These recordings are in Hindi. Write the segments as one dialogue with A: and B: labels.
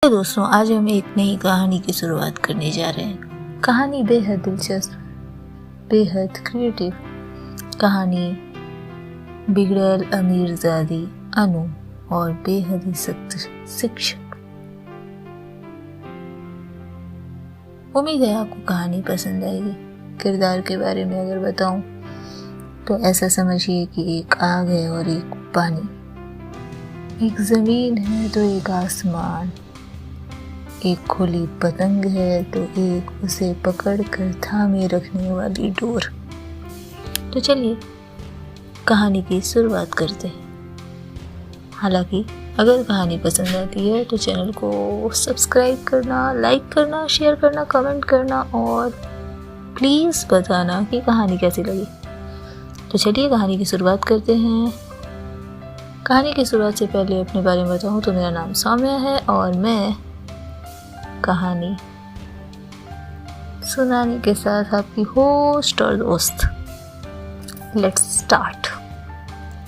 A: तो दोस्तों, आज हम एक नई कहानी की शुरुआत करने जा रहे हैं। कहानी बेहद दिलचस्प, बेहद क्रिएटिव। कहानी बिगड़ैल अमीरजादी अनु और बेहद ही सख्त शिक्षक। उम्मीद है आपको कहानी पसंद आएगी। किरदार के बारे में अगर बताऊं तो ऐसा समझिए कि एक आग है और एक पानी, एक जमीन है तो एक आसमान, एक खुली पतंग है तो एक उसे पकड़कर थामे रखने वाली डोर। तो चलिए कहानी की शुरुआत करते हैं। हालांकि अगर कहानी पसंद आती है तो चैनल को सब्सक्राइब करना, लाइक करना, शेयर करना, कमेंट करना और प्लीज़ बताना कि कहानी कैसी लगी। तो चलिए कहानी की शुरुआत करते हैं। कहानी की शुरुआत से पहले अपने बारे में बताऊं तो मेरा नाम सौम्या है और मैं कहानी सुनाने के साथ आपकी होस्ट और दोस्त। Let's start,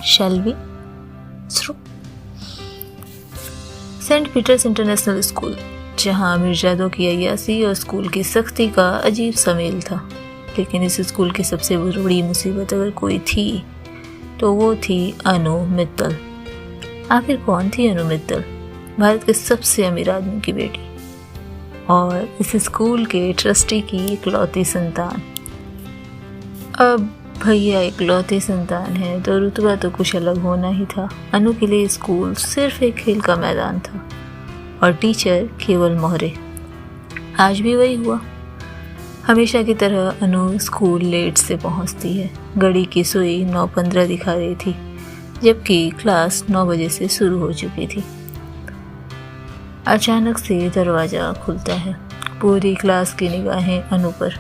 A: shall we? Saint Peter's International School, जहां मिर्जादों की अय्यासी और स्कूल की सख्ती का अजीब सा मेल था। लेकिन इस स्कूल की सबसे बड़ी मुसीबत अगर कोई थी तो वो थी अनु मित्तल। आखिर कौन थी अनु मित्तल? भारत के सबसे अमीर आदमी की बेटी और इस स्कूल के ट्रस्टी की इकलौती संतान। अब भैया इकलौती संतान है तो रुतबा तो कुछ अलग होना ही था। अनु के लिए स्कूल सिर्फ एक खेल का मैदान था और टीचर केवल मोहरे। आज भी वही हुआ। हमेशा की तरह अनु स्कूल लेट से पहुंचती है। घड़ी की सुई 9:15 दिखा रही थी, जबकि क्लास 9 बजे से शुरू हो चुकी थी। अचानक से दरवाज़ा खुलता है। पूरी क्लास की निगाहें अनु पर।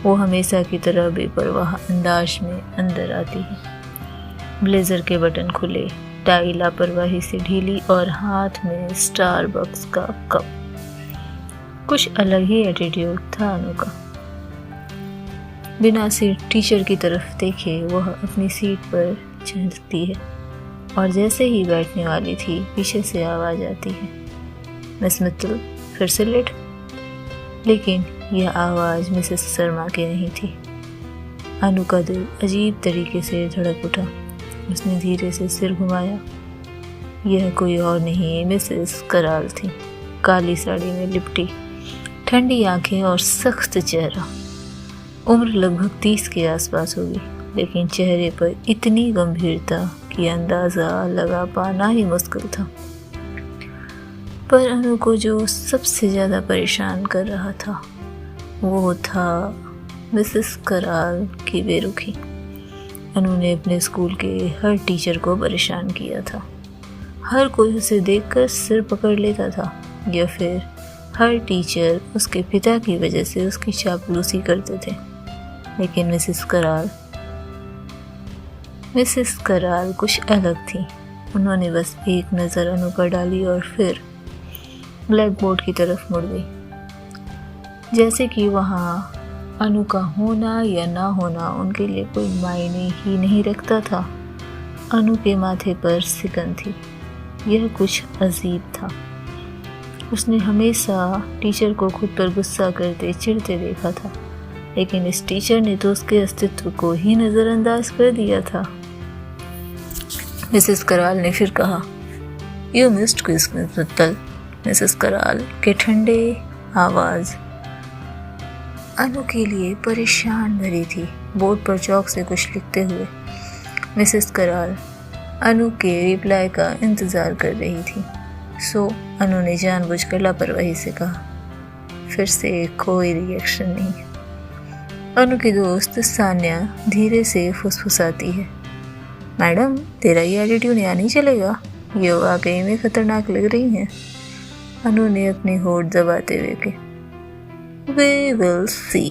A: वो हमेशा की तरह बेपरवाह अंदाज में अंदर आती है। ब्लेजर के बटन खुले, टाई लापरवाही से ढीली और हाथ में स्टारबक्स का कप। कुछ अलग ही एटीट्यूड था अनु का। बिना सीट टीचर की तरफ देखे वह अपनी सीट पर चढ़ती है और जैसे ही बैठने वाली थी पीछे से आवाज़ आती है, मिस मित्तल फिर से लेट। लेकिन यह आवाज़ मिसेस शर्मा की नहीं थी। अनु का दिल अजीब तरीके से धड़क उठा। उसने धीरे से सिर घुमाया। यह कोई और नहीं मिसेस कराल थी। काली साड़ी में लिपटी, ठंडी आंखें और सख्त चेहरा। उम्र लगभग 30 के आसपास होगी, लेकिन चेहरे पर इतनी गंभीरता कि अंदाज़ा लगा पाना ही मुश्किल था। पर अनु को जो सबसे ज़्यादा परेशान कर रहा था वो था मिसेस कराल की बेरुखी। अनु ने अपने स्कूल के हर टीचर को परेशान किया था। हर कोई उसे देखकर सिर पकड़ लेता था या फिर हर टीचर उसके पिता की वजह से उसकी चापलूसी करते थे। लेकिन मिसेस कराल कुछ अलग थी। उन्होंने बस एक नज़र अनु पर डाली और फिर ब्लैक बोर्ड की तरफ मुड़ गई, जैसे कि वहाँ अनु का होना या ना होना उनके लिए कोई मायने ही नहीं रखता था। अनु के माथे पर सिकन थी। यह कुछ अजीब था। उसने हमेशा टीचर को खुद पर गुस्सा करते चिढ़ते देखा था, लेकिन इस टीचर ने तो उसके अस्तित्व को ही नज़रअंदाज कर दिया था। मिसेस कराल ने फिर कहा, you missed quiz miss Mittal. Mrs कराल के ठंडे आवाज़ अनु के लिए परेशान भरी थी। बोर्ड पर चौक से कुछ लिखते हुए मिसेस कराल अनु के रिप्लाई का इंतज़ार कर रही थी। सो अनु ने जानबूझकर लापरवाही से कहा। फिर से कोई रिएक्शन नहीं। अनु की दोस्त सान्या धीरे से फुसफुसाती है, मैडम तेरा ये एटीट्यूड यहाँ नहीं चलेगा। ये वाकई में खतरनाक लग रही हैं। अनु ने अपनी होठ दबाते हुए कहा, वी विल सी।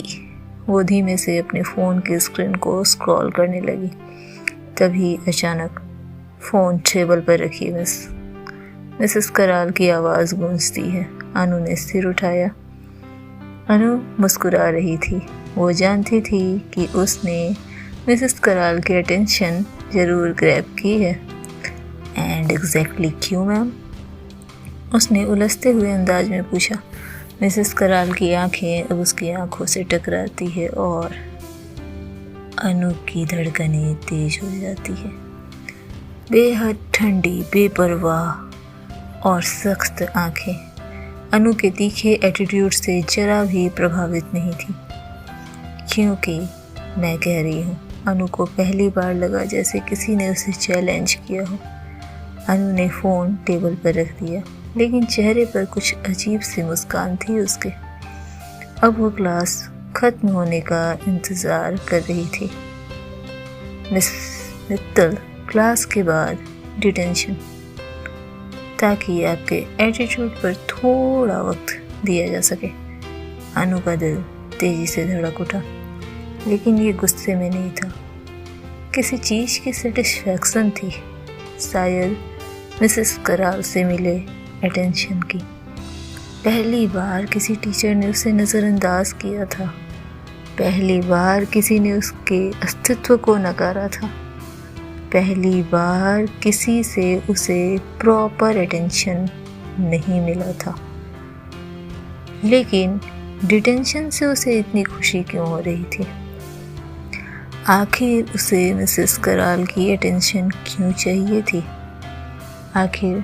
A: वो धीमे से अपने फ़ोन की स्क्रीन को स्क्रॉल करने लगी। तभी अचानक फ़ोन टेबल पर रखी मिसेस कराल की आवाज़ गूंजती है। अनु ने सिर उठाया। अनु मुस्कुरा रही थी। वो जानती थी कि उसने मिसेस कराल की अटेंशन ज़रूर ग्रैब की है। एंड एग्जैक्टली क्यों मैम? उसने उलझते हुए अंदाज में पूछा। मिसेस कराल की आंखें अब उसकी आंखों से टकराती है और अनु की धड़कनें तेज हो जाती है। बेहद ठंडी, बेपरवाह और सख्त आंखें अनु के तीखे एटीट्यूड से जरा भी प्रभावित नहीं थी। क्योंकि मैं कह रही हूँ, अनु को पहली बार लगा जैसे किसी ने उसे चैलेंज किया हो। अनु ने फ़ोन टेबल पर रख दिया, लेकिन चेहरे पर कुछ अजीब सी मुस्कान थी उसके। अब वो क्लास ख़त्म होने का इंतज़ार कर रही थी। मिस मित्तल, क्लास के बाद डिटेंशन, ताकि आपके एटीट्यूड पर थोड़ा वक्त दिया जा सके। अनु का दिल तेज़ी से धड़क उठा, लेकिन ये गुस्से में नहीं था, किसी चीज़ की सेटिस्फैक्शन थी, शायद मिसेस कराल से मिले अटेंशन की। पहली बार किसी टीचर ने उसे नज़रअंदाज किया था, पहली बार किसी ने उसके अस्तित्व को नकारा था, पहली बार किसी से उसे प्रॉपर अटेंशन नहीं मिला था। लेकिन डिटेंशन से उसे इतनी खुशी क्यों हो रही थी? आखिर उसे मिसेस कराल की अटेंशन क्यों चाहिए थी? आखिर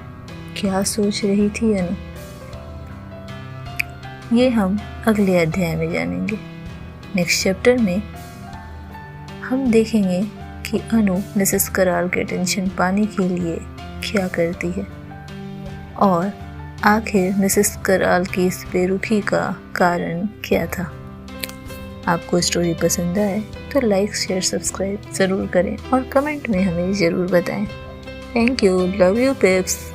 A: क्या सोच रही थी अनु? ये हम अगले अध्याय में जानेंगे। नेक्स्ट चैप्टर में हम देखेंगे कि अनु मिसेस कराल के अटेंशन पाने के लिए क्या करती है और आखिर मिसेस कराल की इस बेरुखी का कारण क्या था। आपको स्टोरी पसंद आए तो लाइक, शेयर, सब्सक्राइब ज़रूर करें और कमेंट में हमें ज़रूर बताएं। Thank you, love you Pep's.